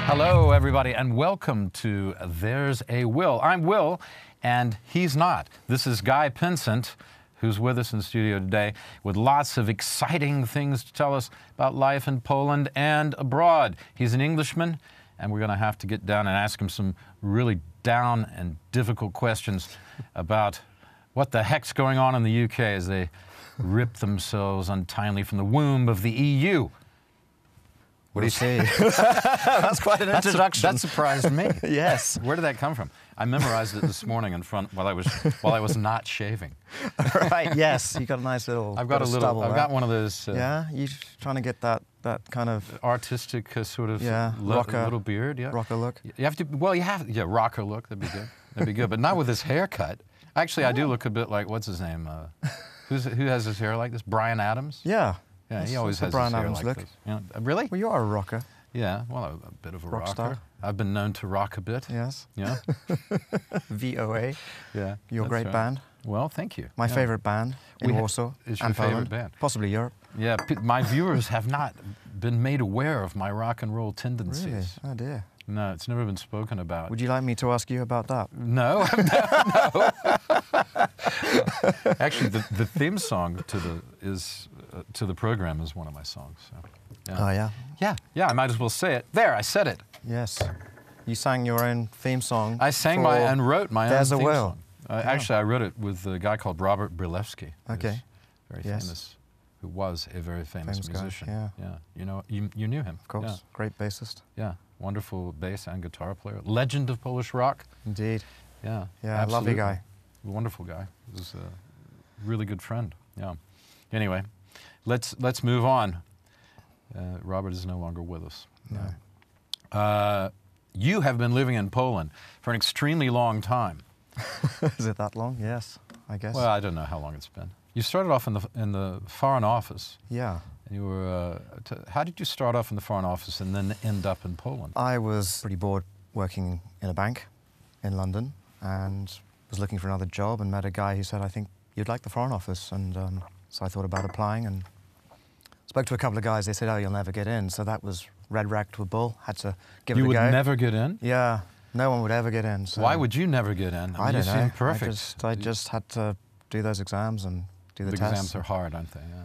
Hello, everybody, and welcome to There's a Will. I'm Will, and he's not. This is Guy Pinsent, who's with us in the studio today with lots of exciting things to tell us about life in Poland and abroad. He's an Englishman, and we're going to have to get down and ask him some really down and difficult questions about what the heck's going on in the UK as they rip themselves untimely from the womb of the EU. What do you say? That's quite an introduction. That surprised me. Yes. Where did that come from? I memorized it this morning in front while I was not shaving. Right. Yes. You got a nice little. I've got stubble, got one of those. Yeah. You trying to get that kind of artistic sort of rocker, little beard. Yeah. Rocker look. You have to. Well, you have. Yeah. Rocker look. That'd be good. That'd be good. But not with this haircut. Actually, I do look a bit like what's his name? Who has his hair like this? Bryan Adams. Yeah. Yeah, he always has Bryan his hair Adams like look. this. You know, really? Well, you are a rocker. Yeah, well, a bit of a Rock rocker. star. I've been known to rock a bit. Yes. Yeah. VOA. Yeah. Your that's great right. band. Well, thank you. My favorite band in Warsaw. Is your and favorite Poland. band? Possibly Europe. Yeah, my viewers have not been made aware of my rock and roll tendencies. Really? Oh dear. No, it's never been spoken about. Would you like me to ask you about that? No, no. Actually, the theme song to the program is one of my songs. So, yeah. Oh yeah. Yeah. I might as well say it. There, I said it. Yes. You sang your own theme song. I sang and wrote my There's own a theme Will. song. Actually, I wrote it with a guy called Robert Brilewski. Okay. Very Yes. famous. Who was a very famous musician. Guy, Yeah. You know, you knew him. Of course. Yeah. Great bassist. Yeah. Wonderful bass and guitar player. Legend of Polish rock. Indeed. Yeah. Yeah. Absolutely. Lovely guy. Wonderful guy. He was a really good friend. Yeah. Anyway, let's move on. Robert is no longer with us. No. You have been living in Poland for an extremely long time. Is it that long? Yes, I guess. Well, I don't know how long it's been. You started off in the Foreign Office. Yeah. And you were. How did you start off in the Foreign Office and then end up in Poland? I was pretty bored working in a bank in London and was looking for another job and met a guy who said, I think you'd like the Foreign Office. And so I thought about applying and spoke to a couple of guys. They said, oh, you'll never get in. So that was red rag to a bull. Had to give it a go. You would never get in? Yeah. No one would ever get in. So why would you never get in? I don't know. You seem perfect. I just had to do those exams and do the tests. The exams are hard, aren't they? Yeah.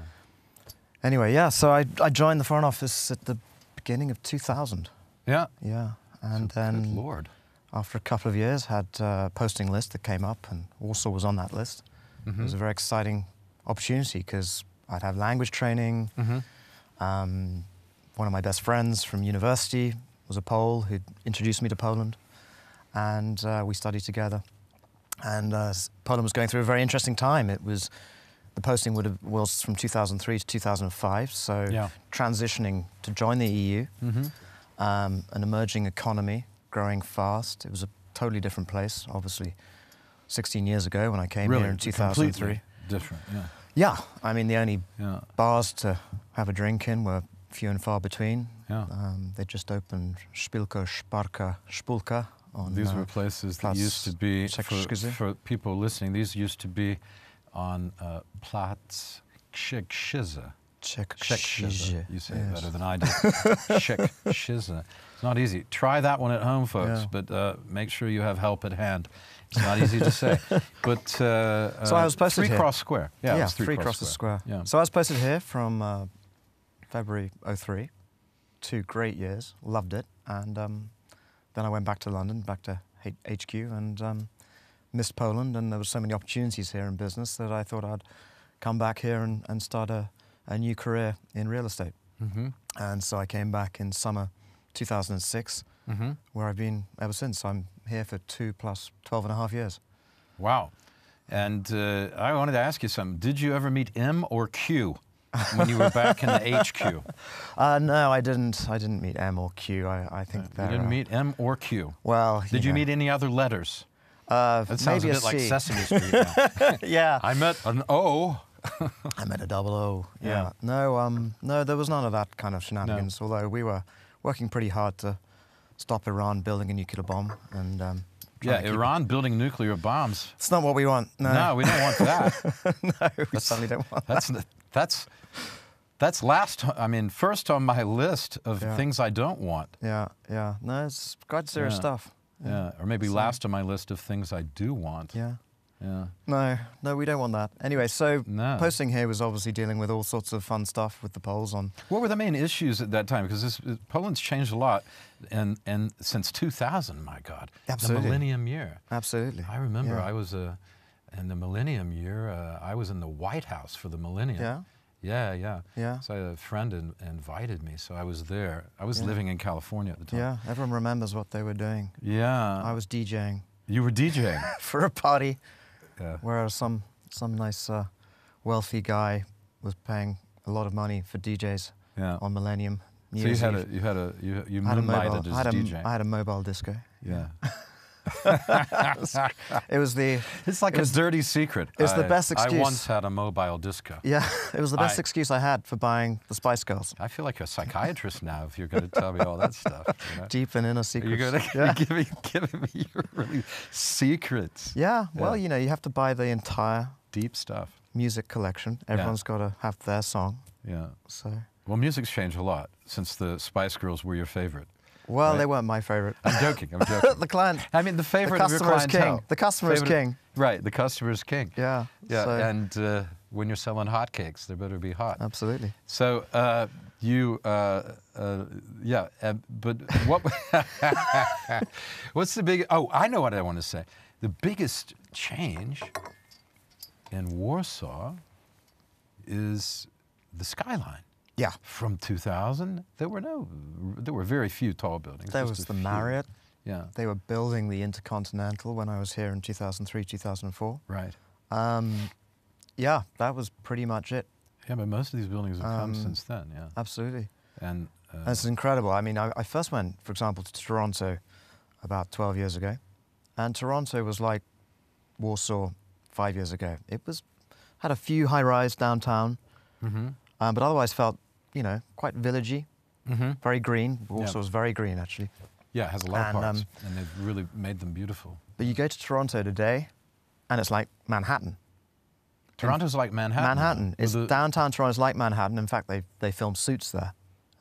Anyway, yeah, so I joined the Foreign Office at the beginning of 2000. Yeah. Yeah. And then, good Lord. After a couple of years, had a posting list that came up, and Warsaw was on that list. Mm-hmm. It was a very exciting opportunity because I'd have language training. Mm-hmm. One of my best friends from university was a Pole who introduced me to Poland, and we studied together. And Poland was going through a very interesting time. The posting was from 2003 to 2005, so transitioning to join the EU, mm-hmm. An emerging economy, growing fast. It was a totally different place, obviously, 16 years ago when I came here in 2003. Completely different, yeah. Yeah, I mean, the only bars to have a drink in were few and far between. Yeah. They just opened Szpilka, Szparka, Szpulka. These were places that used to be, for people listening, these used to be on Platz Krzyżyza. Czech-Krzyże. You say it better than I do. Czech-Krzyże. It's not easy. Try that one at home, folks, but make sure you have help at hand. It's not easy to say. But so I was posted Three Cross Square. Yeah, it was Three Crosses Square. Yeah. So I was posted here from February '03. 2 great years. Loved it. And then I went back to London, back to HQ, and missed Poland. And there were so many opportunities here in business that I thought I'd come back here and start a new career in real estate. Mm-hmm. And so I came back in summer 2006, mm-hmm. where I've been ever since. I'm here for 2 plus 12 and a half years. Wow. And I wanted to ask you something. Did you ever meet M or Q when you were back in the HQ? No, I didn't. I didn't meet M or Q. I think that you didn't meet M or Q. Well, did you meet any other letters? That sounds maybe a bit like C. Sesame Street. Now. Yeah. I met an O. I met a double O. Yeah. No, there was none of that kind of shenanigans. No. Although we were working pretty hard to stop Iran building a nuclear bomb and. Iran building nuclear bombs. It's not what we want. No, we don't want that. No, we certainly don't want that. That's I mean, first on my list of things I don't want. Yeah, yeah. No, it's quite serious stuff. Yeah, or maybe last on my list of things I do want. Yeah. Yeah. No, we don't want that. Anyway, so No. posting here was obviously dealing with all sorts of fun stuff with the polls on. What were the main issues at that time? Because Poland's changed a lot, and since 2000, my God, Absolutely. the Millennium Year. Absolutely. I remember I was in the Millennium Year. I was in the White House for the Millennium. Yeah. Yeah. So a friend invited me, so I was there. I was living in California at the time. Yeah, everyone remembers what they were doing. Yeah. I was DJing. You were DJing? For a party. Yeah. Where some nice wealthy guy was paying a lot of money for DJs on Millennium. So you moonlighted as a DJ. I had a mobile disco. Yeah. It was the. It's like a dirty secret. It's the best excuse. I once had a mobile disco. Yeah, it was the best excuse I had for buying the Spice Girls. I feel like a psychiatrist now if you're going to tell me all that stuff. You know? Deep and inner secrets. You're going to be giving me your really secrets. Yeah, well, you know, you have to buy the entire deep stuff music collection. Everyone's got to have their song. Yeah. So. Well, music's changed a lot since the Spice Girls were your favorite. Well, right? They weren't my favorite. I'm joking. The client. I mean, the favorite the of your customer is clientele. king. The customer is king. Right, the customer is king. Yeah. Yeah, So. and when you're selling hotcakes, they better be hot. Absolutely. So but what? What's the big? Oh, I know what I want to say. The biggest change in Warsaw is the skyline. Yeah. From 2000, there were very few tall buildings. There was the Marriott. Yeah. They were building the Intercontinental when I was here in 2003, 2004. Right. Yeah, that was pretty much it. Yeah, but most of these buildings have come since then, yeah. Absolutely. And it's incredible. I mean, I first went, for example, to Toronto about 12 years ago. And Toronto was like Warsaw 5 years ago. It had a few high-rise downtown, but otherwise felt, you know, quite villagey, very green. Warsaw was very green, actually. Yeah, it has a lot of parks, and they've really made them beautiful. But you go to Toronto today, and it's like Manhattan. Toronto's like Manhattan. Manhattan. Downtown Toronto's like Manhattan. In fact, they film Suits there.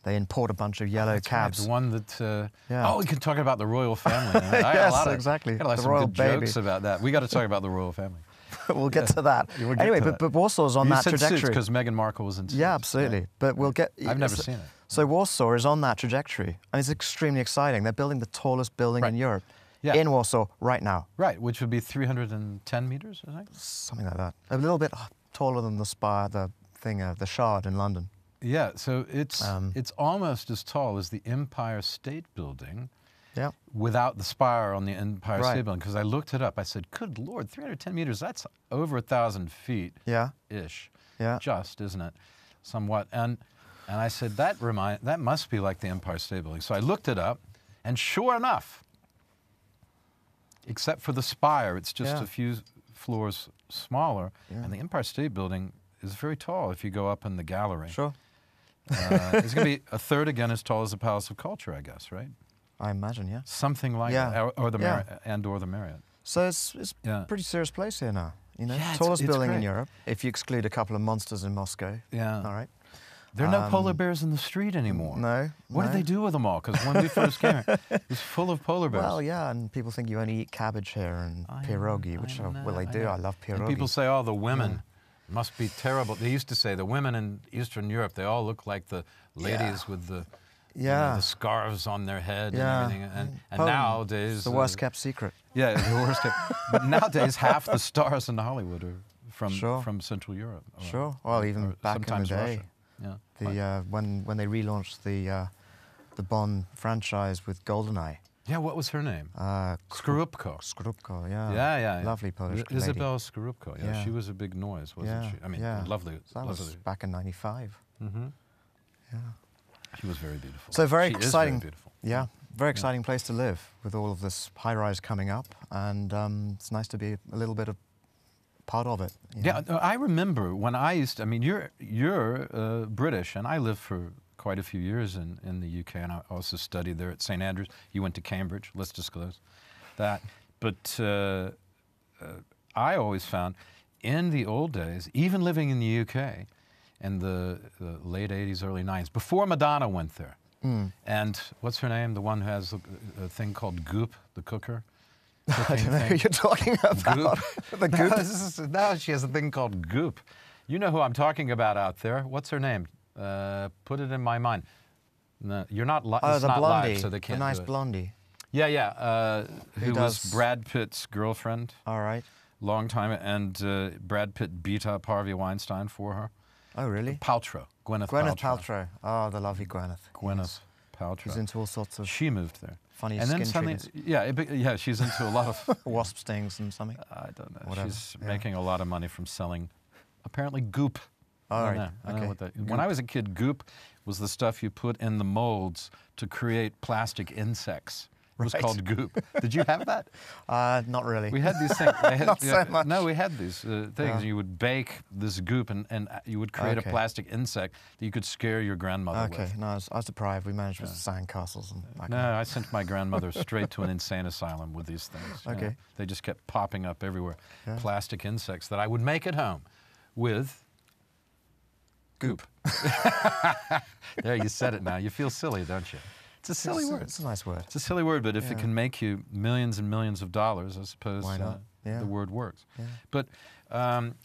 They import a bunch of yellow cabs. Right. The one that... Oh, we can talk about the royal family. Yes, exactly. Got the some royal good baby. jokes about that. We got to talk about the royal family. We'll get to that. Anyway, but Warsaw's on that trajectory. because Meghan Markle was in Suits. Yeah, absolutely. Yeah. But we'll get... I've never seen it. So Warsaw is on that trajectory, and it's extremely exciting. They're building the tallest building in Europe in Warsaw right now. Right, which would be 310 meters, I think? Something like that. A little bit taller than the Spire, the Shard in London. Yeah, so it's almost as tall as the Empire State Building. Yeah. Without the spire on the Empire State Building, because I looked it up. I said, "Good Lord, 310 meters. That's over 1,000 feet." Yeah. Ish. Yeah. Just, isn't it? Somewhat. And I said that must be like the Empire State Building. So I looked it up, and sure enough, except for the spire, it's just a few floors smaller, and the Empire State Building is very tall if you go up in the gallery. Sure. It's going to be a third again as tall as the Palace of Culture, I guess, right? I imagine, yeah. Something like that, or the Marriott. So it's a pretty serious place here now. You know, Yeah, tallest it's building in great. Europe, if you exclude a couple of monsters in Moscow. Yeah. All right. There are no polar bears in the street anymore. No. What did they do with them all? Because when we first came here, it was full of polar bears. Well, yeah, and people think you only eat cabbage here and pierogi, which I do. I love pierogi. And people say, oh, the women must be terrible. They used to say the women in Eastern Europe, they all look like the ladies with the the scarves on their head and everything. And nowadays... the worst kept secret. Yeah, the worst kept. But nowadays, half the stars in Hollywood are from Central Europe. Sure. Well, even back in the day. Russia. Yeah. When they relaunched the Bond franchise with GoldenEye. Yeah, what was her name? Skorupko. Skorupko, yeah. Yeah. Lovely Polish lady. Isabel Skorupko, yeah. She was a big noise, wasn't she? I mean, lovely. That was back in '95. Mm-hmm. Yeah. She was very beautiful. So very she exciting. Is very beautiful. Yeah, very exciting place to live with all of this high-rise coming up, and it's nice to be a little bit of part of it. You know? I remember when I used to, I mean, you're British, and I lived for quite a few years in the UK, and I also studied there at St. Andrews. You went to Cambridge, let's disclose that. But I always found, in the old days, even living in the UK, in the late 80s, early 90s, before Madonna went there. And what's her name? The one who has a thing called Goop, the cooker? I don't know who you're talking about. Goop. The Goop? No, she has a thing called Goop. You know who I'm talking about out there. What's her name? Put it in my mind. No, you're not live. Oh, it's the not blondie. live, so they can't the nice do it. blondie. Yeah, yeah. Who was does- Brad Pitt's girlfriend. All right. Long time. And Brad Pitt beat up Harvey Weinstein for her. Oh, really? Paltrow. Gwyneth Paltrow. Oh, the lovely Gwyneth. Gwyneth Paltrow. She's into all sorts of She moved there. funny And then skin suddenly, treatments. yeah, she's into a lot of, Wasp stings and something. I don't know. Whatever, She's yeah. making a lot of money from selling, apparently, Goop. All I right. don't know. I don't know Okay. what that. When I was a kid, Goop was the stuff you put in the molds to create plastic insects. It was Right. called Goop. Did you have that? Not really. We had these things. They had, Not so much. No, we had these things. Yeah. You would bake this Goop, and you would create a Okay. plastic insect that you could scare your grandmother Okay, with. no, I was deprived. We managed with sandcastles and that No, kind I sent my grandmother straight to an insane asylum with these things. you know. Okay. They just kept popping up everywhere. Yeah. Plastic insects that I would make at home with Goop. There, you said it now. You feel silly, don't you? It's a silly word. It's a nice word. It's a silly word, but if it Yeah. can make you millions and millions of dollars, I suppose Why not? Yeah. the word works. Yeah. But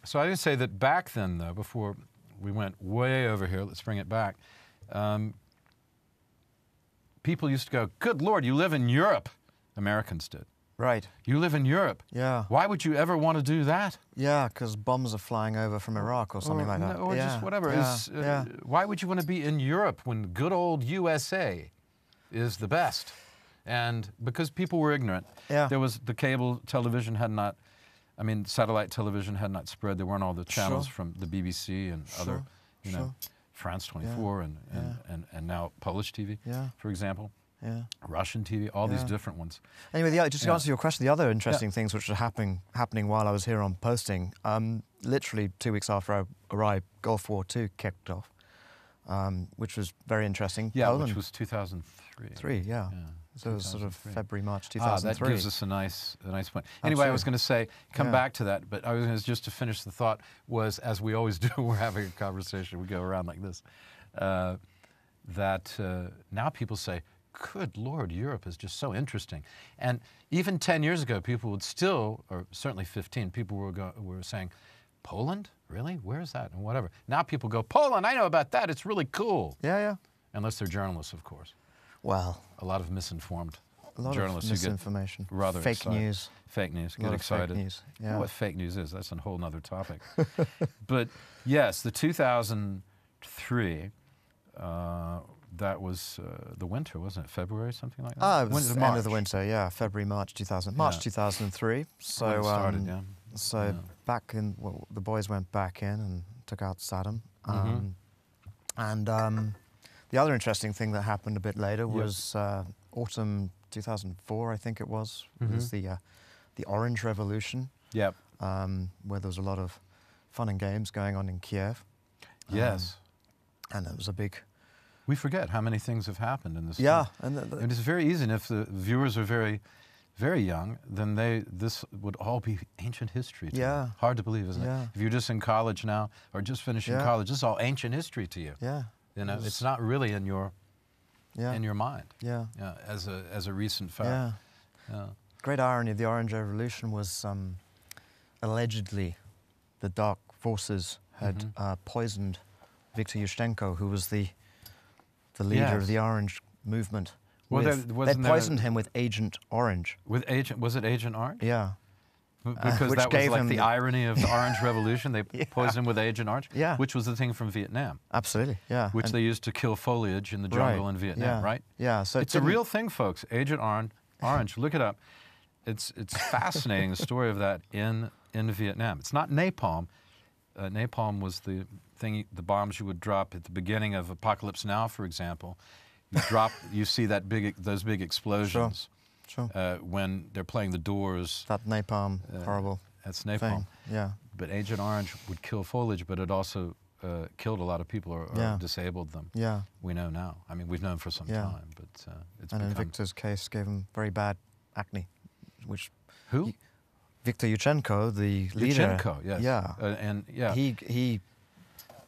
so I would say that back then, though, before we went way over here, let's bring it back. People used to go, "Good Lord, you live in Europe." Americans did. Right. You live in Europe. Yeah. Why would you ever want to do that? Yeah, because bombs are flying over from Iraq or something like that. Or yeah. just whatever. Yeah. Why would you want to be in Europe when good old USA is the best? And because people were ignorant. Yeah. There was the cable television had not, I mean, satellite television had not spread. There weren't all the channels Sure. from the BBC and other, you know, Sure. France 24 and now Polish TV, Yeah. for example, Yeah. Russian TV, all these Yeah. different ones. Anyway, just to Yeah. answer your question, the other interesting things which were happening while I was here on posting, literally 2 weeks after I arrived, Gulf War II kicked off, which was very interesting. Yeah, Poland, which was 2003. yeah. Yeah, So it was sort of 2003. February, March That 2003. gives us a nice point. Anyway, I was Absolutely. going to say, come Yeah. back to that, but I was going to just to finish the thought was, as we always do, we're having a conversation, we go around like this, that now people say, "Good Lord, Europe is just so interesting." And even 10 years ago, people would still, or certainly 15, people were saying, "Poland? Really? Where is that?" And whatever. Now people go, "Poland, I know about that. It's really cool." Yeah. Unless they're journalists, of course. Well, A lot of misinformed a lot journalists of who get misinformation. rather Fake excited. news. Fake news, A get lot of excited. fake news. You know Yeah. what fake news is? That's a whole other topic. But yes, the 2003, that was the winter, wasn't it? February, something like that? Ah, it When was did the end of the March? winter, yeah, February, March 2003. So, When it started, yeah. So Yeah. back in, well, the boys went back in and took out Saddam. Mhm. And the other interesting thing that happened a bit later was autumn 2004, I think it was the Orange Revolution, Yep. where there was a lot of fun and games going on in Kiev. Yes. And it was a big... We forget how many things have happened in this. Yeah. And it's very easy, and if the viewers are very, very young, then this would all be ancient history to Yeah. them. Hard to believe, isn't Yeah. it? If you're just in college now, or just finishing Yeah. college, this is all ancient history to you. Yeah. You know, it's not really in your mind. Yeah. Yeah, as a recent fact. Yeah. Yeah. Great irony of the Orange Revolution was allegedly the dark forces had poisoned Viktor Yushchenko, who was the leader of the Orange movement. Well, they poisoned him with Agent Orange. Was it Agent Orange? Yeah. Because which that was gave like him the the- irony of the Orange Revolution. They poisoned him with Agent Orange, Yeah. which was the thing from Vietnam, Absolutely, yeah. which they used to kill foliage in the jungle in Vietnam, right? Yeah, so It's a real thing, folks. Agent Orange. Look it up. It's fascinating, the story of that in Vietnam. It's not napalm. Napalm was the bombs you would drop at the beginning of Apocalypse Now, for example. You see those big explosions. Sure. When they're playing the Doors. That napalm, horrible That's napalm. thing. Yeah. But Agent Orange would kill foliage, but it also killed a lot of people or disabled them. Yeah. We know now. I mean, we've known for some time, but it's And become... in Viktor's case, gave him very bad acne, which... Who? Viktor Yushchenko, the leader. Yushchenko, yes. Yeah. And yeah. He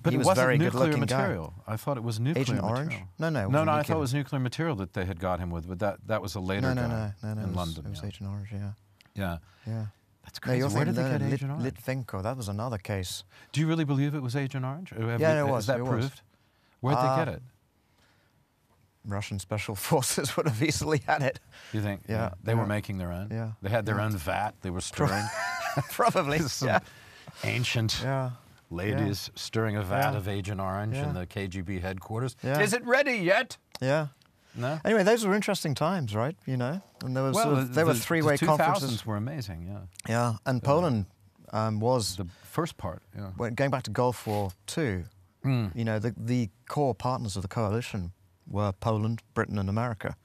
But he it was wasn't very nuclear good-looking guy. material. I thought it was nuclear Agent material. Orange? No, no. It No, wasn't I nuclear. thought it was nuclear material that they had got him with, but that was a later guy No. in London. It was Agent Orange. Yeah. Yeah. Yeah. That's No, crazy. you're Where did thinking, they get no, Agent Orange? Litvenko, that was another case. Do you really believe it was Agent Orange? Or Yeah, it was. Is that it proved? was. Where'd they get it? Russian special forces would have easily had it. You think? Yeah. They were making their own? Yeah. They had their own vat they were stirring? Probably. Some Yeah. ancient Yeah. ladies stirring a vat Yeah. of Agent Orange in Yeah. the KGB headquarters. Yeah. Is it ready yet? Yeah. No? Anyway, those were interesting times, right? You know, and there was there were three-way the 2000s conferences. were amazing, yeah. Yeah, and Poland was The first part, yeah. going back to Gulf War II. Mm. You know, the core partners of the coalition were Poland, Britain, and America.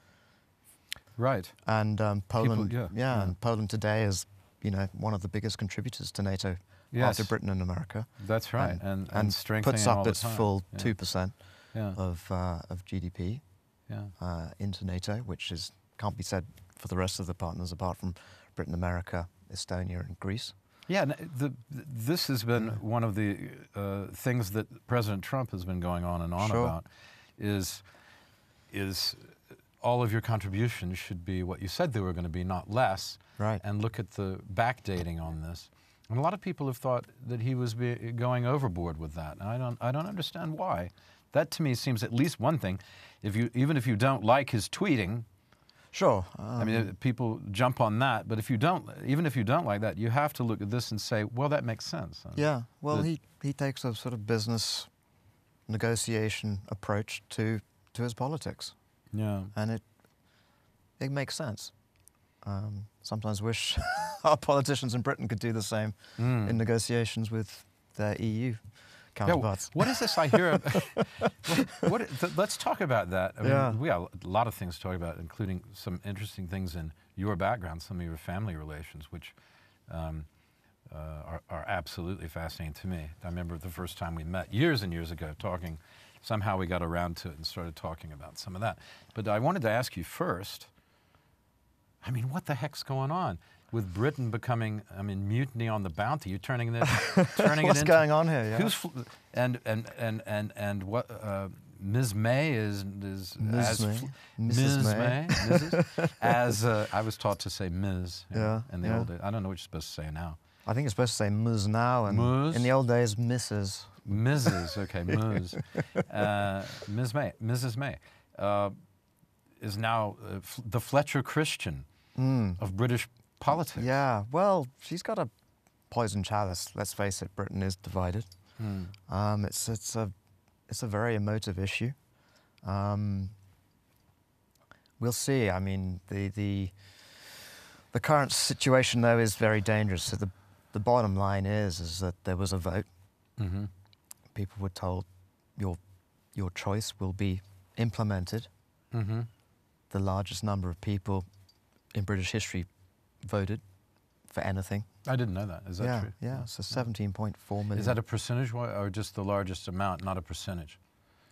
Right. And Poland, People- yeah. and Poland today is, you know, one of the biggest contributors to NATO Yes. after Britain and America. That's right. And strengthening puts all up the its time. full Yeah. 2% Yeah. of GDP Yeah. into NATO, which can't be said for the rest of the partners apart from Britain, America, Estonia, and Greece. Yeah, this has been one of the things that President Trump has been going on and on Sure. about, is all of your contributions should be what you said they were going to be, not less. Right. And look at the backdating on this. And a lot of people have thought that he was going overboard with that. And I don't understand why. That to me seems at least one thing. Even if you don't like his tweeting, Sure. I mean, people jump on that, but even if you don't like that, you have to look at this and say, well, that makes sense. Yeah. Well, he takes a sort of business negotiation approach to his politics, Yeah. and it makes sense. Sometimes wish our politicians in Britain could do the same in negotiations with their EU counterparts. Yeah, what is this I hear? Let's talk about that. I mean, we have a lot of things to talk about, including some interesting things in your background, some of your family relations, which are absolutely fascinating to me. I remember the first time we met years and years ago talking. Somehow we got around to it and started talking about some of that. But I wanted to ask you first, I mean, what the heck's going on? With Britain becoming, I mean, mutiny on the Bounty, you're turning it into... What's going on here? Yeah. Who's and what Ms. May is Ms. as May. Ms. Mrs. May, Mrs. as I was taught to say Ms. in the yeah. old days. I don't know what you're supposed to say now. I think it's supposed to say Ms. now, and Ms? in the old days, Mrs. Mrs. Okay, Ms. Ms. May, Mrs. May, is now the Fletcher Christian of British politics. Yeah, well, she's got a poison chalice. Let's face it, Britain is divided. It's a very emotive issue. We'll see. I mean, the current situation though is very dangerous. So the bottom line is that there was a vote. Mm-hmm. People were told your choice will be implemented. Mm-hmm. The largest number of people in British history voted for anything. I didn't know that. Is that true? Yeah, so 17.4 million. Is that a percentage or just the largest amount, not a percentage?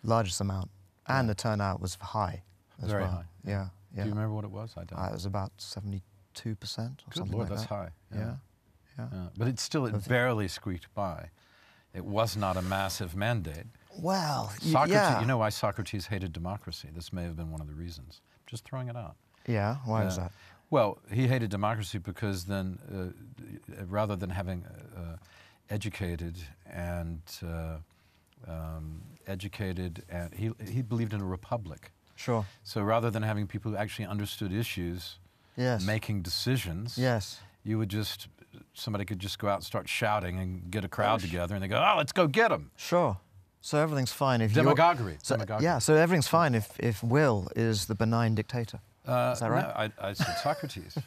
Largest amount. And the turnout was high as Very well. high. Yeah. Do you remember what it was? I don't. It was about 72% or Good something Lord, like that's that. high. Yeah. But it barely squeaked by. It was not a massive mandate. Well, Socrates, yeah. you know why Socrates hated democracy? This may have been one of the reasons. Just throwing it out. Yeah, why was that? Well, he hated democracy because then, rather than having educated and he believed in a republic. Sure. So rather than having people who actually understood issues, Yes. making decisions, Yes. you would somebody could just go out and start shouting and get a crowd together, and they go, "Oh, let's go get them." Sure. So everything's fine if Demagoguery. Yeah, so everything's fine if Will is the benign dictator. Is that right? No, I said Socrates.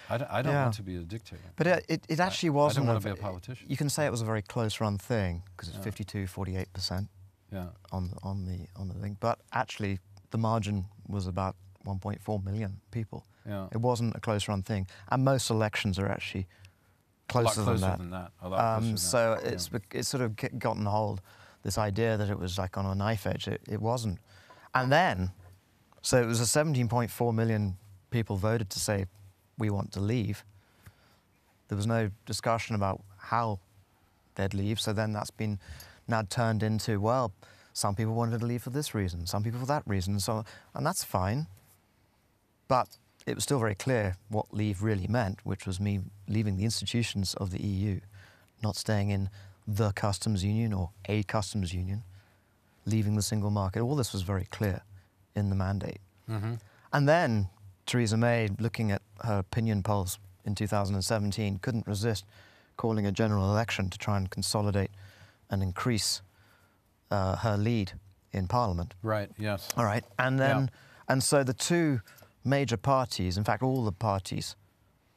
I don't want to be a dictator. But it actually wasn't. I don't want to be a politician. You can say it was a very close run thing because it's 48% Yeah. on the thing. But actually, the margin was about 1.4 million people. Yeah. It wasn't a close run thing, and most elections are actually closer, a lot closer than that. A lot closer than so that. it's sort of gotten hold, this idea that it was like on a knife edge. It wasn't. And then, so it was a 17.4 million people voted to say, we want to leave. There was no discussion about how they'd leave. So then that's been now turned into, well, some people wanted to leave for this reason, some people for that reason, and that's fine. But it was still very clear what leave really meant, which was me leaving the institutions of the EU, not staying in the customs union or a customs union, leaving the single market. All this was very clear in the mandate. Mm-hmm. And then Theresa May, looking at her opinion polls in 2017, couldn't resist calling a general election to try and consolidate and increase her lead in Parliament. Right, yes. All right, and then, and so the two major parties, in fact, all the parties'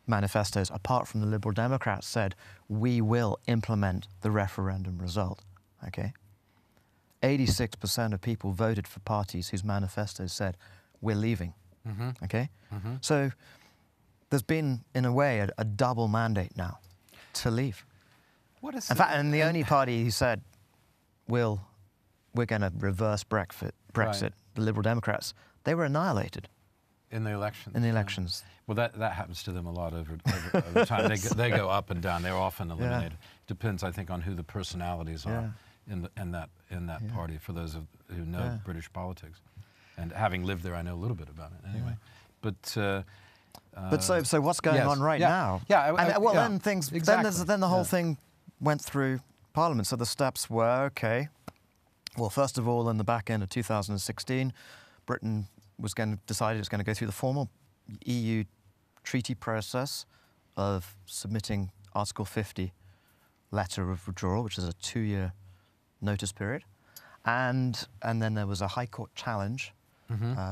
manifestos, apart from the Liberal Democrats, said, we will implement the referendum result, okay? 86% of people voted for parties whose manifestos said, we're leaving, okay? Mm-hmm. So there's been, in a way, a double mandate now to leave. What is in fact, and the only party who said, we're going to reverse Brexit, Right. the Liberal Democrats, they were annihilated. In the elections. In the elections. Well, that happens to them a lot over time. They go up and down. They're often eliminated. Depends, I think, on who the personalities are in that party. For those who know British politics, and having lived there, I know a little bit about it. Anyway, but so what's going on right now? Then things. Exactly. Then the whole thing went through Parliament. So the steps were okay. Well, first of all, in the back end of 2016, Britain decided it was going to go through the formal EU treaty process of submitting Article 50 letter of withdrawal, which is a 2-year notice period. And then there was a High Court challenge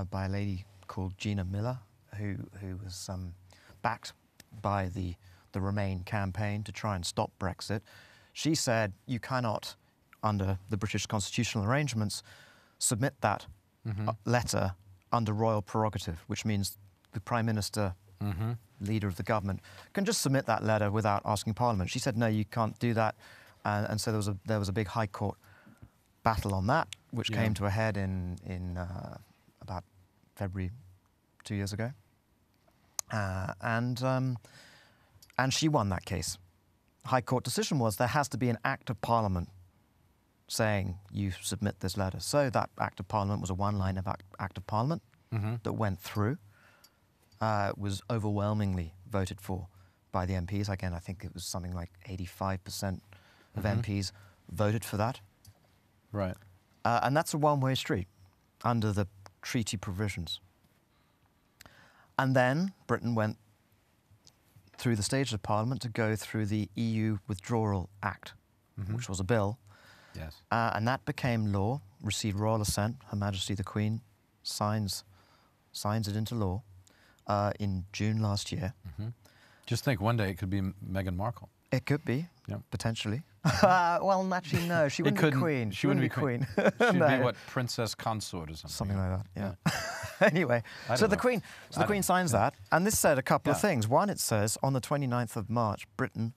by a lady called Gina Miller, who was backed by the Remain campaign to try and stop Brexit. She said, you cannot, under the British constitutional arrangements, submit that letter under royal prerogative, which means the Prime Minister, leader of the government, can just submit that letter without asking Parliament. She said, no, you can't do that. And so there was a big High Court battle on that, which came to a head in about February 2 years ago. And she won that case. High Court decision was there has to be an Act of Parliament saying you submit this letter. So that Act of Parliament was a one-line Act of Parliament that went through. It was overwhelmingly voted for by the MPs. Again, I think it was something like 85% of MPs voted for that. Right. And that's a one-way street under the treaty provisions. And then Britain went through the stages of Parliament to go through the EU Withdrawal Act, which was a bill. Yes. And that became law, received royal assent. Her Majesty the Queen signs it into law in June last year. Just think, one day it could be Meghan Markle. It could be, Yep. potentially. Well, actually, no, she wouldn't be queen. She wouldn't be queen. She'd be what, princess consort or something. Something like that, yeah. Anyway, so the Queen signs that, and this said a couple of things. One, it says on the 29th of March, Britain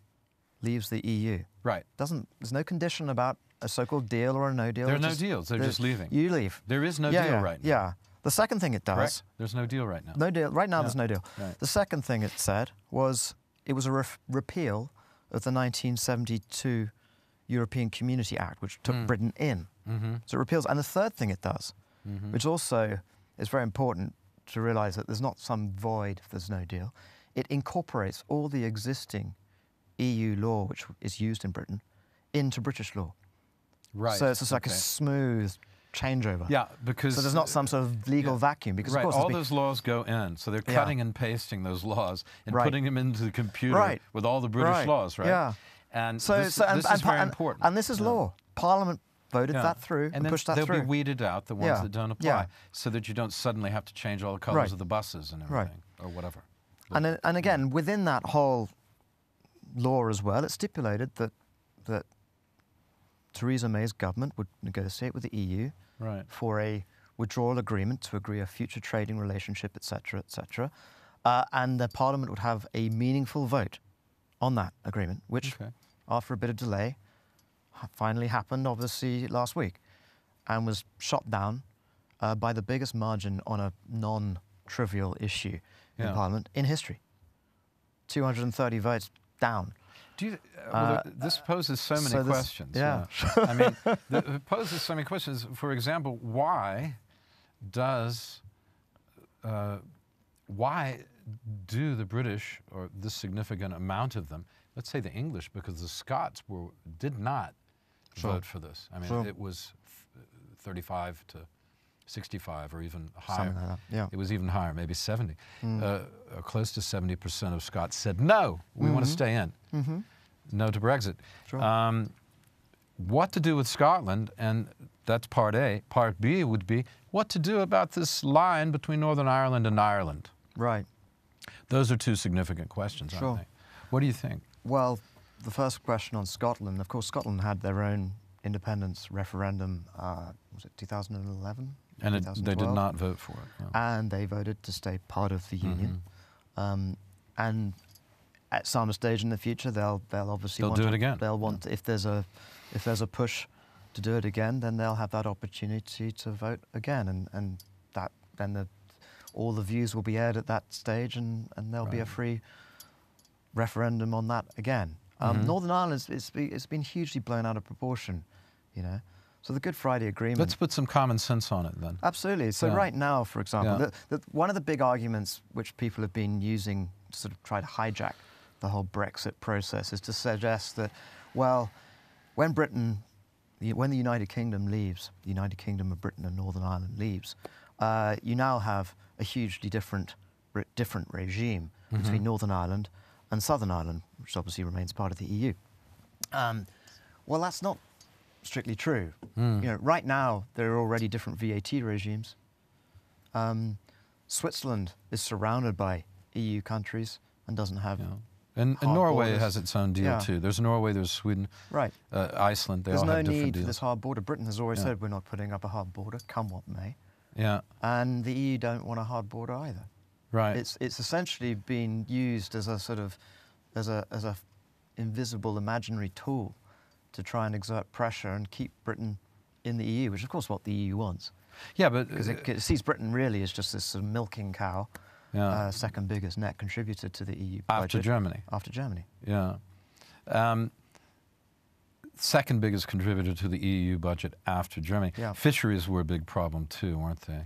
leaves the EU. Right. There's no condition about a so-called deal or a no deal. There are no deals. They're just leaving. You leave. There is no deal right now. Yeah. The second thing it does. Correct? There's no deal right now. No deal. Right now, there's no deal. Right. The second thing it said was it was a repeal of the 1972 European Community Act, which took Britain in. So it repeals. And the third thing it does, which also is very important to realise that there's not some void if there's no deal. It incorporates all the existing EU law, which is used in Britain, into British law. Right. So it's just like a smooth changeover. Yeah, because... So there's not some sort of legal vacuum. Because, of course, all those laws go in. So they're cutting and pasting those laws and putting them into the computer with all the British laws, right? Yeah. And so this is very important. And this is law. Parliament voted that through and pushed that through. They'll be weeded out, the ones that don't apply, so that you don't suddenly have to change all the colours of the buses and everything, or whatever. But, and again, within that whole law as well, it stipulated that Theresa May's government would negotiate with the EU for a withdrawal agreement to agree a future trading relationship, etc., etc., and the Parliament would have a meaningful vote on that agreement, which, after a bit of delay, finally happened, obviously, last week, and was shot down by the biggest margin on a non-trivial issue in Parliament in history. 230 votes down. Do you, this poses so many questions. Yeah. I mean, it poses so many questions. For example, why do the British, or this significant amount of them, let's say the English, because the Scots did not vote for this. I mean, it was 35 to 65 or even higher. Something like that, yeah. It was even higher, maybe 70. Close to 70% of Scots said, no, we want to stay in. No to Brexit. Sure. What to do with Scotland, and that's part A. Part B would be what to do about this line between Northern Ireland and Ireland. Right. Those are two significant questions, aren't they? What do you think? Well, the first question on Scotland, of course, Scotland had their own independence referendum, was it 2011? And they did not vote for it. No. And they voted to stay part of the Union. And at some stage in the future, they'll obviously do it again. They'll want if there's a push to do it again, then they'll have that opportunity to vote again, and that then all the views will be aired at that stage, and there'll be a free referendum on that again. Northern Ireland, it's been hugely blown out of proportion, you know. So the Good Friday Agreement... Let's put some common sense on it then. Absolutely. So right now, for example, one of the big arguments which people have been using to sort of try to hijack the whole Brexit process is to suggest that, well, when the United Kingdom leaves, the United Kingdom of Britain and Northern Ireland leaves, you now have a hugely different regime between Northern Ireland and Southern Ireland, which obviously remains part of the EU. Well, that's not strictly true. You know, right now there are already different VAT regimes. Switzerland is surrounded by EU countries and doesn't have. And Norway has its own deal too. There's Norway, there's Sweden, right? Iceland. There's all no have different need deals. for this hard border. Britain has always said we're not putting up a hard border, come what may. Yeah. And the EU don't want a hard border either. Right. It's essentially been used as a sort of as a invisible imaginary tool to try and exert pressure and keep Britain in the EU, which is of course what the EU wants. Yeah, but because it sees Britain really as just this sort of milking cow, second biggest net contributor to the EU budget. After Germany. After Germany. Yeah. Second biggest contributor to the EU budget after Germany. Yeah. Fisheries were a big problem too, weren't they?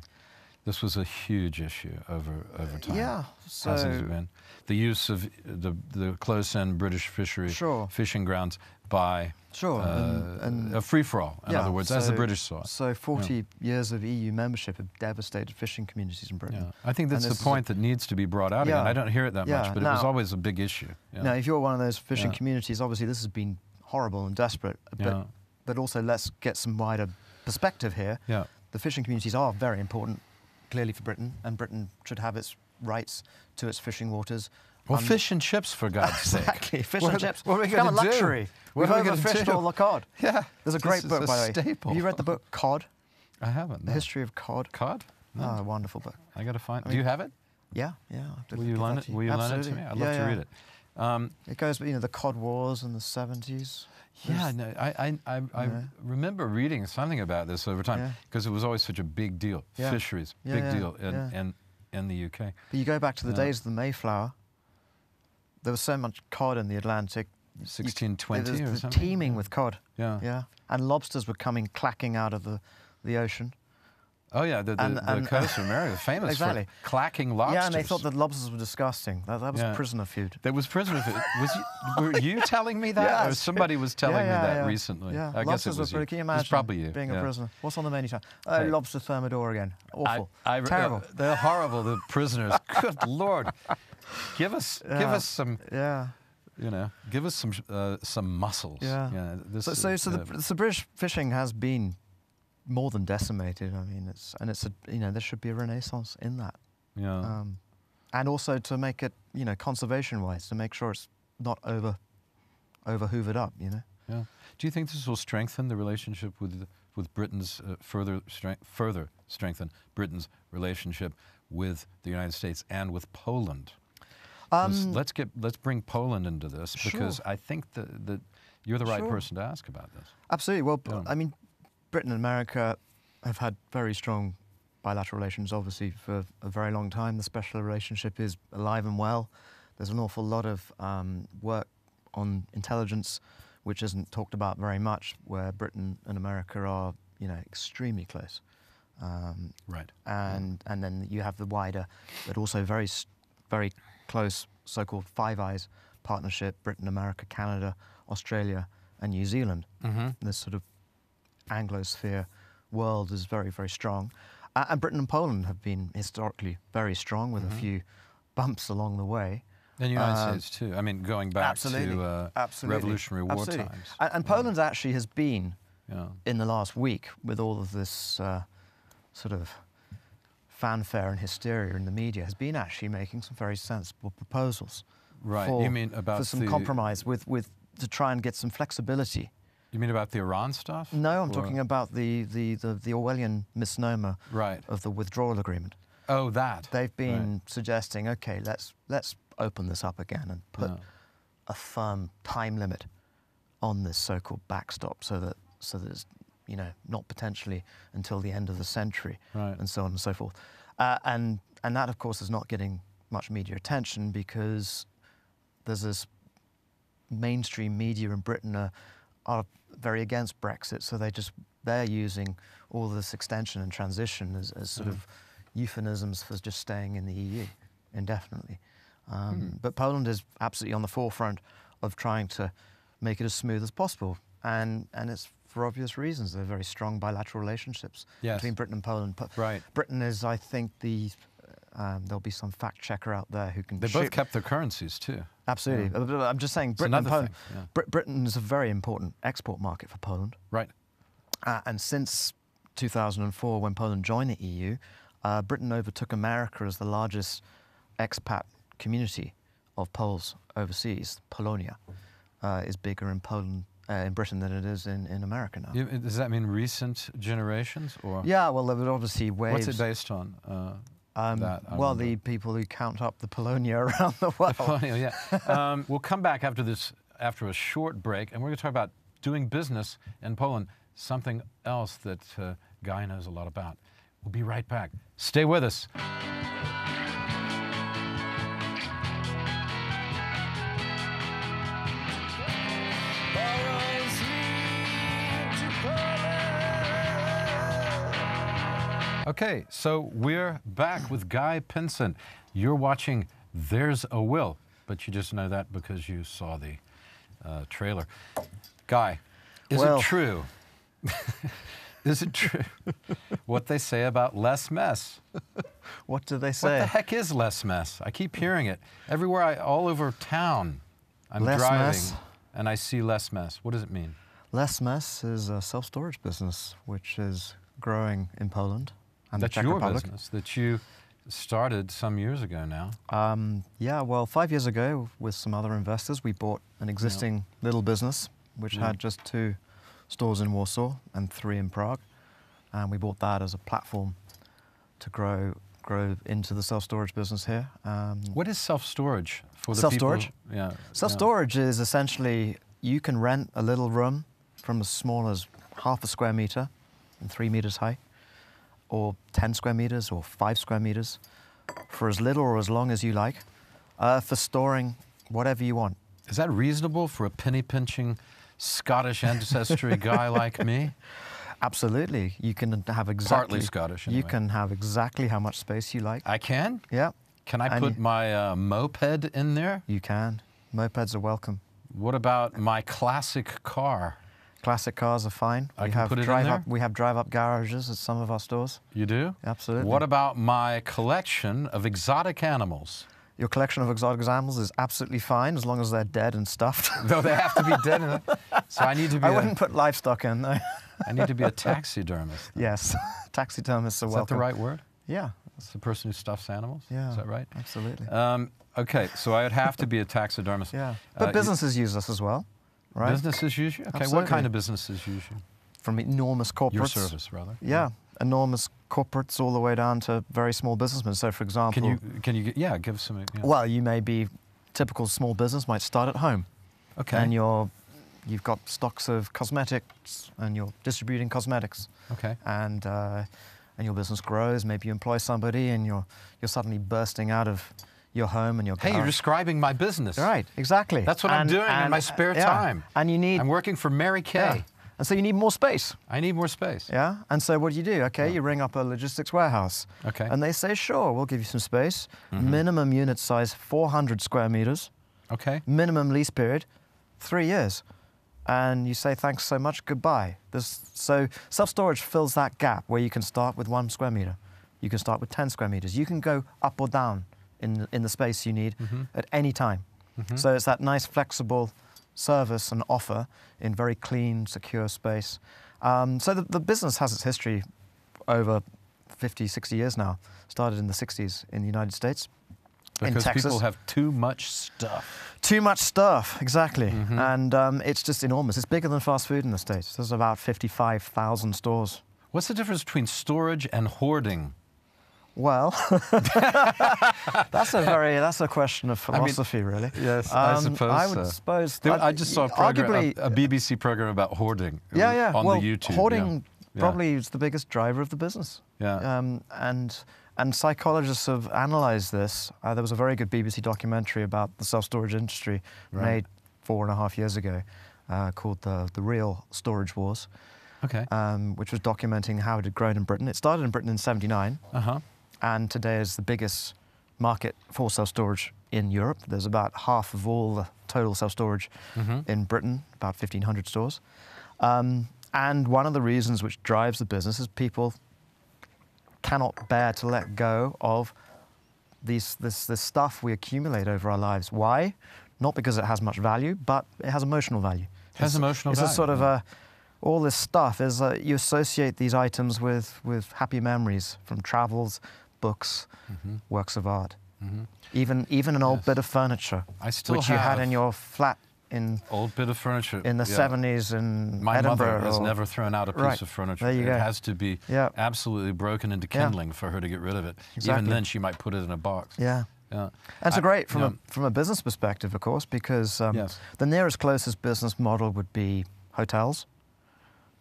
This was a huge issue over time. Yeah. So hasn't it been? The use of the close-in British fishing grounds by and a free-for-all, in other words, as the British saw it. So 40 years of EU membership have devastated fishing communities in Britain. Yeah. I think that's the point that needs to be brought out again. I don't hear it that much, but now, it was always a big issue. Now, if you're one of those fishing communities, obviously this has been horrible and desperate, but also let's get some wider perspective here. Yeah. The fishing communities are very important, clearly, for Britain, and Britain should have its rights to its fishing waters. Well, fish and chips, for God's sake. Exactly, fish and chips. What are we It's become going a to do? luxury. What We've are we going to overfished do? all the cod. Yeah. There's a great book, by the way. Staple. Have you read the book Cod? I haven't. The History of Cod. Cod? No. Oh, a wonderful book. I got to find. Do you have it? Yeah. Will you lend it? Will you lend it to me? I'd love to read it. It goes, the Cod Wars in the 70s. Yeah, no, I remember reading something about this over time because it was always such a big deal. Fisheries, big deal in the UK. But you go back to the days of the Mayflower, there was so much cod in the Atlantic. 1620 it or was something? teeming with cod. Yeah. And lobsters were coming clacking out of the ocean. Oh yeah, the coast of America, famous for clacking lobsters. Yeah, and they thought that lobsters were disgusting. That was prisoner food. That was prisoner food. Were you telling me that, or somebody was telling me that recently? Yeah, I guess it was you. Can you imagine? It's probably you. Being a prisoner. What's on the menu? Lobster thermidor again. Awful. Terrible. They're horrible. The prisoners. Good Lord. Give us some. Yeah. Give us some muscles. Yeah. So British fishing has been more than decimated. I mean, there should be a renaissance in that. Yeah. And also to make it, conservation-wise, to make sure it's not over hoovered up. Yeah. Do you think this will strengthen the relationship with Britain's further strengthen Britain's relationship with the United States and with Poland? Let's bring Poland into this because I think that you're the right person to ask about this. Absolutely. Well, I mean, Britain and America have had very strong bilateral relations, obviously, for a very long time. The special relationship is alive and well. There's an awful lot of work on intelligence, which isn't talked about very much, where Britain and America are, extremely close. Right. And then you have the wider, but also very close so-called Five Eyes partnership: Britain, America, Canada, Australia, and New Zealand. This sort of Anglosphere world is very, very strong. And Britain and Poland have been historically very strong, with a few bumps along the way. And the United States too. I mean, going back to Revolutionary War times. And Poland actually has been, in the last week, with all of this sort of fanfare and hysteria in the media, has been actually making some very sensible proposals. Right. You mean about for some compromise to try and get some flexibility. You mean about the Iran stuff? No, I'm talking about the Orwellian misnomer of the withdrawal agreement. Oh, that. They've been suggesting, okay, let's open this up again and put a firm time limit on this so-called backstop, so that it's, not potentially until the end of the century, and so on and so forth. And that, of course, is not getting much media attention, because there's this mainstream media in Britain are very against Brexit, so they're using all this extension and transition as sort of euphemisms for just staying in the EU indefinitely. But Poland is absolutely on the forefront of trying to make it as smooth as possible, and it's for obvious reasons. They're very strong bilateral relationships between Britain and Poland. Britain is, I think, there'll be some fact checker out there who can. They both kept their currencies too. Absolutely. I'm just saying, Britain and Poland. Britain is a very important export market for Poland. Right. And since 2004, when Poland joined the EU, Britain overtook America as the largest expat community of Poles overseas. Polonia is bigger in Britain than it is in America now. Does that mean recent generations, or? Yeah, well, there were obviously waves. What's it based on? The people who count up the Polonia around the world. The Polonia, yeah. We'll come back after a short break, and we're going to talk about doing business in Poland, something else that Guy knows a lot about. We'll be right back. Stay with us. Okay, so we're back with Guy Pinsent. You're watching There's a Will, but you just know that because you saw the trailer. Guy, is it true? Is it true what they say about less mess? What do they say? What the heck is less mess? I keep hearing it. Everywhere, all over town, I'm less driving mess. And I see less mess. What does it mean? Less mess is a self-storage business, which is growing in Poland. And that's the Czech your Republic. business that you started some years ago now. Yeah, well, 5 years ago, with some other investors, we bought an existing little business, which had just 2 stores in Warsaw and 3 in Prague. And we bought that as a platform to grow into the self-storage business here. What is self-storage for the self-storage? people? Yeah. Self-storage is essentially, you can rent a little room from as small as half a square meter and 3 meters high, or 10 square meters or 5 square meters, for as little or as long as you like, for storing whatever you want. Is that reasonable for a penny-pinching Scottish ancestry guy like me? Absolutely. You can have Partly Scottish, anyway. You can have exactly how much space you like. I can? Yeah. Can I put my moped in there? You can. Mopeds are welcome. What about my classic car? Classic cars are fine. I can put it in there? We have drive-up garages at some of our stores. You do? Absolutely. What about my collection of exotic animals? Your collection of exotic animals is absolutely fine, as long as they're dead and stuffed. Though they have to be dead. So I need to be I wouldn't put livestock in, though. I need to be a taxidermist. Yes, taxidermists are welcome. Is that the right word? Yeah. It's the person who stuffs animals? Yeah. Is that right? Absolutely. Okay, so I would have to be a taxidermist. Yeah. But businesses use us as well, right? Businesses use you? Okay, Absolutely. what kind of businesses use you? From enormous corporates. Your service, rather. Yeah. Enormous corporates all the way down to very small businessmen. So, for example... Can you give some... Yeah. Well, you may be... Typical small business might start at home. Okay. And you've got stocks of cosmetics, and you're distributing cosmetics. Okay. And your business grows. Maybe you employ somebody, and you're suddenly bursting out of your home and your Hey, you're garage. describing my business. Right, exactly. That's what I'm doing in my spare time. And you need... I'm working for Mary Kay. Yeah. And so you need more space. I need more space. Yeah. And so what do? Okay, you ring up a logistics warehouse. Okay. And they say, sure, we'll give you some space. Minimum unit size, 400 square meters. Okay. Minimum lease period, 3 years. And you say, thanks so much, goodbye. So self-storage fills that gap where you can start with 1 square meter. You can start with 10 square meters. You can go up or down in the space you need at any time. So it's that nice flexible service and offer in very clean, secure space. So the business has its history over 50, 60 years now. Started in the 60s in the United States. Because in Texas. people have too much stuff. Too much stuff, exactly. And it's just enormous. It's bigger than fast food in the States. There's about 55,000 stores. What's the difference between storage and hoarding? Well, that's a question of philosophy, really. Yes, I suppose I would so. suppose. I just saw a arguably, BBC program about hoarding. Yeah. On well, the YouTube. Hoarding Yeah. probably is the biggest driver of the business. Yeah. And psychologists have analysed this. There was a very good BBC documentary about the self-storage industry made 4.5 years ago, called the Real Storage Wars. Okay. Which was documenting how it had grown in Britain. It started in Britain in '79. And today is the biggest market for self-storage in Europe. There's about half of all the total self-storage in Britain, about 1,500 stores. And one of the reasons which drives the business is people cannot bear to let go of this stuff we accumulate over our lives. Why? Not because it has much value, but it has emotional value. It has emotional value. It's a sort of all this stuff is you associate these items with happy memories from travels, books, works of art, even an old bit of furniture, which you had in your flat in old bit of furniture in the 70s in My Edinburgh. mother has never thrown out a piece of furniture. There you go. It has to be absolutely broken into kindling for her to get rid of it. Exactly. Even then, she might put it in a box. Yeah. Yeah. And so great from a business perspective, of course, because the nearest closest business model would be hotels.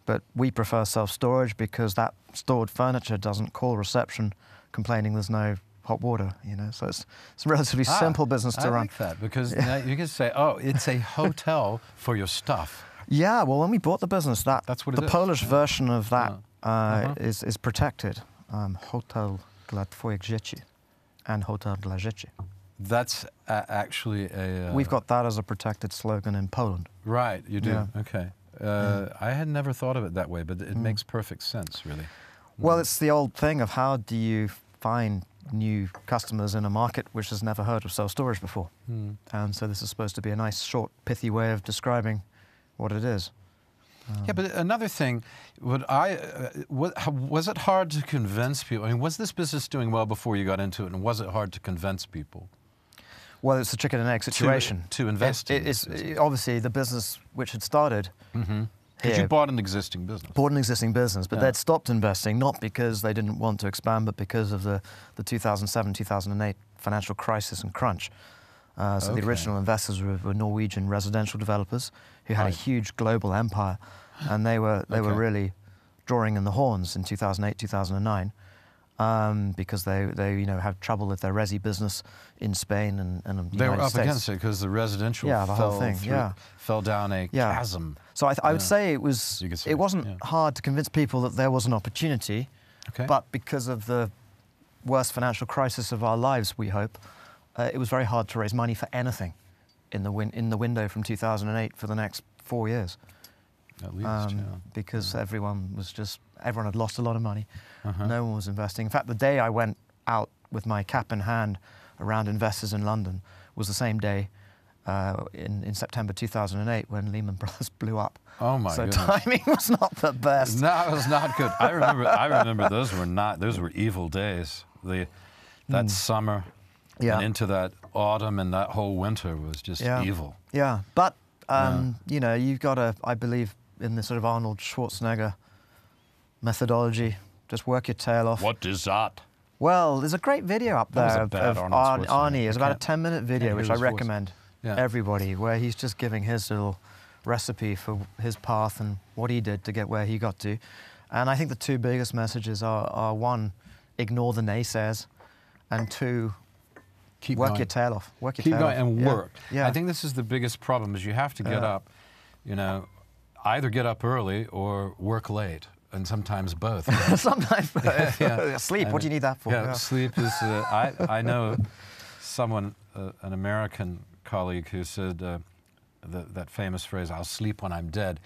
But we prefer self-storage because that stored furniture doesn't call reception complaining there's no hot water, you know. So it's a relatively simple business to run. I like that because now you can say, oh, it's a hotel for your stuff. Yeah, well, when we bought the business, that's what it is. The Polish version of that is protected. Hotel dla twoich dzieci and Hotel dla dzieci. That's actually a... We've got that as a protected slogan in Poland. Right, you do. Yeah. Okay. I had never thought of it that way, but it makes perfect sense, really. Well, it's the old thing of how do you find new customers in a market which has never heard of self-storage before. And so this is supposed to be a nice, short, pithy way of describing what it is. Yeah, but another thing, was it hard to convince people? I mean, was this business doing well before you got into it, and was it hard to convince people? Well, it's a chicken and egg situation. To invest in it's obviously the business which had started because you bought an existing business. Bought an existing business, but they'd stopped investing, not because they didn't want to expand, but because of the 2007-2008 financial crisis and crunch. So the original investors were Norwegian residential developers who had a huge global empire, and they were really drawing in the horns in 2008, 2009. Because they had trouble with their resi business in Spain and the United States. They were up against it because the residential fell down a chasm. So I would say it wasn't hard to convince people that there was an opportunity, but because of the worst financial crisis of our lives, we hope, it was very hard to raise money for anything in the window from 2008 for the next 4 years. At least, because everyone had lost a lot of money. No one was investing. In fact, the day I went out with my cap in hand around investors in London was the same day in September 2008 when Lehman Brothers blew up. Oh my goodness! So timing was not the best. No, it was not good. I remember those were evil days. That summer and into that autumn and that whole winter was just evil. Yeah, but you've got to, I believe, in the sort of Arnold Schwarzenegger methodology, just work your tail off. What is that? Well, there's a great video up there of Arnie. It's about a 10-minute video, which I recommend everybody, where he's just giving his little recipe for his path and what he did to get where he got to. And I think the two biggest messages are one, ignore the naysayers, and two, Keep work going. your tail off. Work your Keep tail going off. and Yeah. work. Yeah. I think this is the biggest problem is you have to get Yeah. up, you know, either get up early or work late, and sometimes both. Sometimes Yeah. sleep. What do you need that for? Yeah, sleep is. I know someone, an American colleague, who said that famous phrase, "I'll sleep when I'm dead."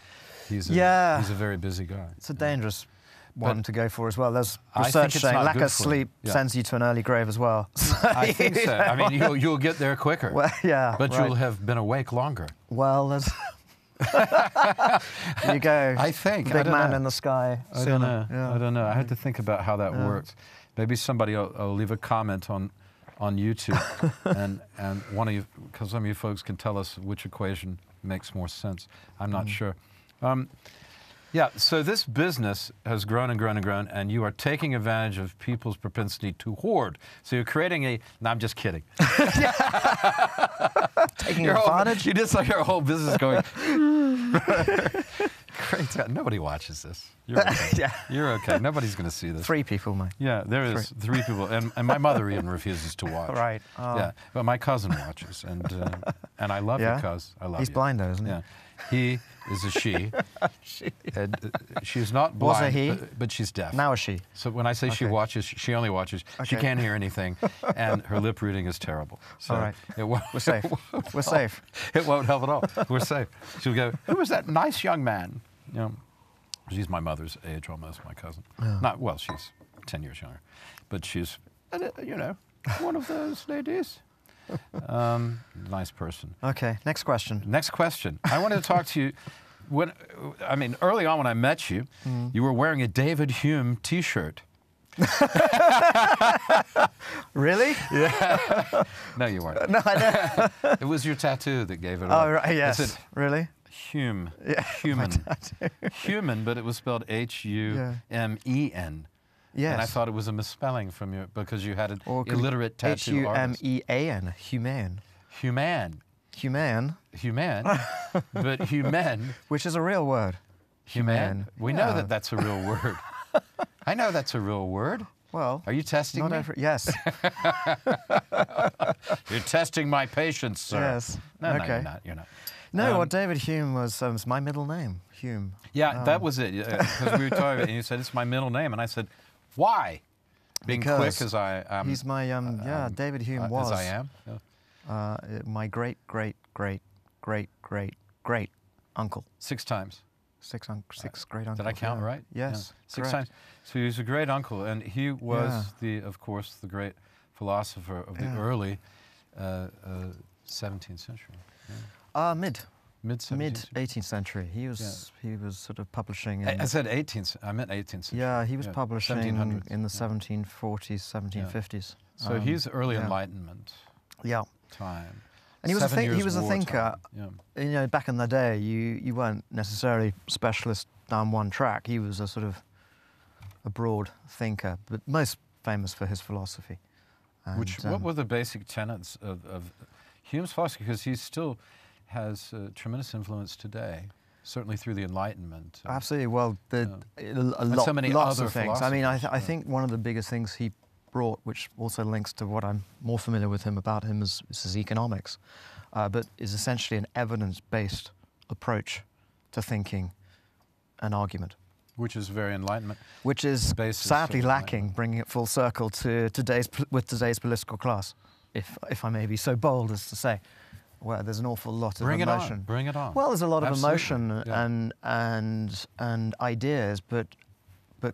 He's a very busy guy. It's a dangerous one to go for as well. There's I research think it's saying not lack good of for you. sleep Yeah. sends you to an early grave as well. I think so. I mean, you'll get there quicker. Well, yeah, but right. you'll have been awake longer. Well, there's you go. I think. Big I don't man know. in the sky. I don't know. Yeah. I don't know. I had to think about how that Yeah. works. Maybe somebody will leave a comment on YouTube, and one of you, because some of you folks can tell us which equation makes more sense. I'm not sure. Yeah, so this business has grown and grown and grown, and you are taking advantage of people's propensity to hoard. So you're creating a... No, I'm just kidding. Taking advantage? You just like your whole business going... Great. Nobody watches this. You're okay. Yeah. You're okay. Nobody's going to see this. 3 people, mate. Yeah, there is 3 people, and my mother even refuses to watch. Right. Oh. Yeah, but my cousin watches, and I love Yeah? your cousin. I love He's you. blind though, isn't he? Yeah, he is a she. And, she's not Was blind, a he? but she's deaf. Now is she? So when I say she Okay. watches, she only watches. She Okay. can't hear anything, and her lip reading is terrible. So All right. it won't, We're safe. We're safe. It won't help at all. We're safe. She'll go, "Who was that nice young man?" You know, she's my mother's age almost, my cousin. Yeah. Not well, she's 10 years younger, but she's, you know, one of those ladies. Nice person. Okay, next question. Next question. I wanted to talk to you. Early on when I met you, you were wearing a David Hume T-shirt. Really? Yeah. No, you weren't. No, I don't. It was your tattoo that gave it Oh, away. right, yes. It said Really? Hume. Yeah, Human. Human, but it was spelled H-U-M-E-N. Yes. And I thought it was a misspelling from your, because you had an Or illiterate tattoo artist. H-U-M-E-A-N. Humane. Human. Humane. Human. But human. Which is a real word. Human. We know Yeah. that that's a real word. I know that's a real word. Well, Are you testing not me? every. Yes. You're testing my patience, sir. Yes. No, Okay. no, you're not. You're not. No, what David Hume was my middle name. Hume. Yeah, that was it. Because we were talking about it, and you said, it's my middle name. And I said, why? Being Because quick as I am. He's my David Hume was As I am. Yeah. my great great great great great great uncle. 6 times. Six great uncle. Did I count right? Yes. Yeah. 6 correct. times. So he was a great uncle, and he was of course, the great philosopher of the early 17th century. Yeah. Mid Mid 17th. 18th century. He was sort of publishing. I said 18th. I meant 18th century. Yeah, he was publishing 1700s. in the 1740s, 1750s. So he's early yeah. Enlightenment Yeah. time. And he was 7 he years was a war thinker. time. Yeah. You know, back in the day, you weren't necessarily specialist down one track. He was a sort of a broad thinker, but most famous for his philosophy. And, What were the basic tenets of Hume's philosophy? Because he still has tremendous influence today, certainly through the Enlightenment. Absolutely. Well, so many lots other of things. I mean, I philosophers, think one of the biggest things he brought, which also links to what I'm more familiar with him about him, is his economics, but is essentially an evidence-based approach to thinking and argument. Which is very Enlightenment. Which is Basis sadly of lacking, Enlightenment. bringing it full circle to today's political class, if I may be so bold as to say, where there's an awful lot of emotion. Bring it on. Well, there's a lot of Absolutely. emotion Yeah. and ideas, but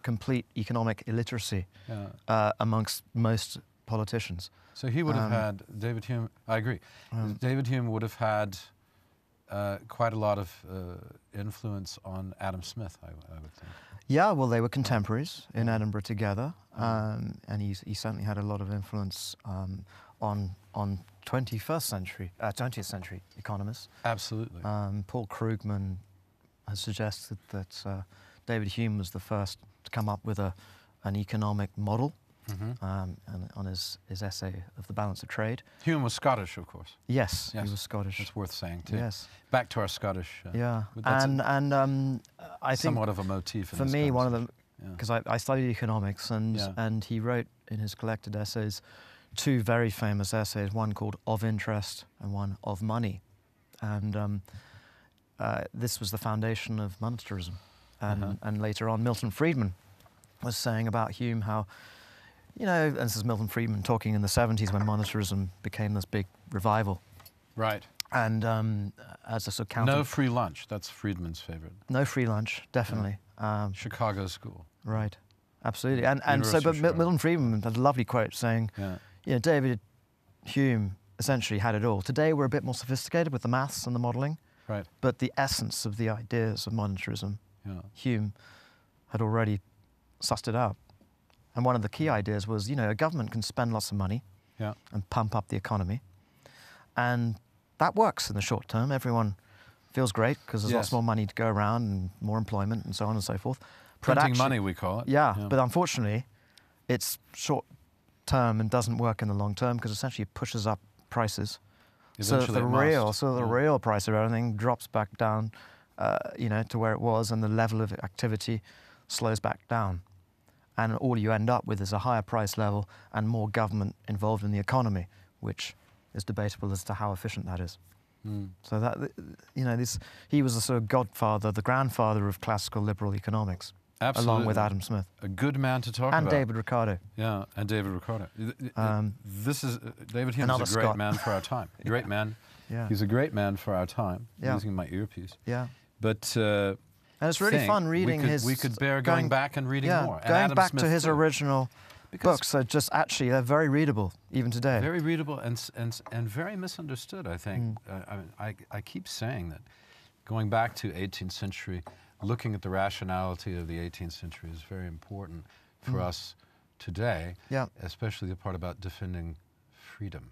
complete economic illiteracy Yeah. amongst most politicians. So he would have had, David Hume, I agree, David Hume would have had quite a lot of influence on Adam Smith, I would think. Yeah, well, they were contemporaries in Edinburgh together, and he certainly had a lot of influence on 20th century economists. Absolutely. Paul Krugman has suggested that David Hume was the first to come up with an economic model, and on his essay of The Balance of Trade. Hume was Scottish, of course. Yes, Yes. he was Scottish. That's worth saying, too. Yes. Back to our Scottish. Yeah, but that's I think somewhat of a motif in for this me, one of conversation. them, because I studied economics, Yeah. and he wrote in his collected essays two very famous essays, one called Of Interest and one Of Money. And this was the foundation of monetarism. And later on, Milton Friedman was saying about Hume how, you know, and this is Milton Friedman talking in the 70s when monetarism became this big revival. Right. And as a sort of counter... No free lunch. That's Friedman's favorite. No free lunch, definitely. Yeah. Chicago school. Right. Absolutely. And so, but Milton Friedman had a lovely quote saying, you know, David Hume essentially had it all. Today we're a bit more sophisticated with the maths and the modelling. Right. But the essence of the ideas of monetarism, Hume had already sussed it out. And one of the key ideas was, you know, a government can spend lots of money and pump up the economy. And that works in the short term. Everyone feels great because there's lots more money to go around and more employment and so on and so forth. Printing money, we call it. Yeah, but unfortunately, it's short term and doesn't work in the long term because essentially it pushes up prices. Eventually So the real price of everything drops back down, you know, to where it was, and the level of activity slows back down. And all you end up with is a higher price level and more government involved in the economy, which is debatable as to how efficient that is. So that, you know, he was the sort of godfather, the grandfather of classical liberal economics. Absolutely. Along with Adam Smith. A good man to talk about. And David Ricardo. Yeah, and David Ricardo. David Hume is a great man for our time. Great man. He's a great man for our time. I'm using my earpiece. But and it's really fun reading his... We could bear going back and reading more. And going Adam back Smith to his too. original books are just actually, they're very readable, even today. Very readable and very misunderstood, I think. I keep saying that going back to 18th century, looking at the rationality of the 18th century is very important for us today, especially the part about defending freedom.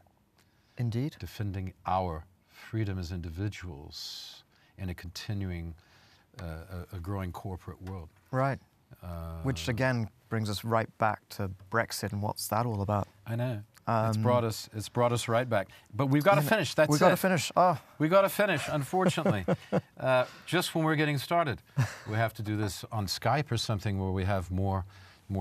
Indeed. Defending our freedom as individuals in a continuing, a growing corporate world. Right. Which again brings us right back to Brexit and what's that all about? I know. It's brought us right back. But we've got to finish. That's it. We've got to finish. Oh. We've got to finish, unfortunately. Just when we're getting started. We have to do this on Skype or something where we have more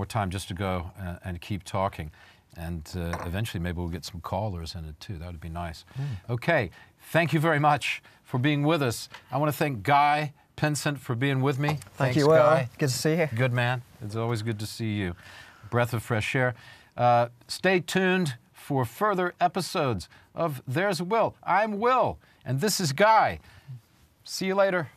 time just to go and keep talking. And eventually maybe we'll get some callers in it too. That would be nice. Okay. Thank you very much for being with us. I want to thank Guy Pinsent for being with me. Thank you, Will. Guy. Good to see you. Good man. It's always good to see you. Breath of fresh air. Stay tuned for further episodes of There's Will. I'm Will, and this is Guy. See you later.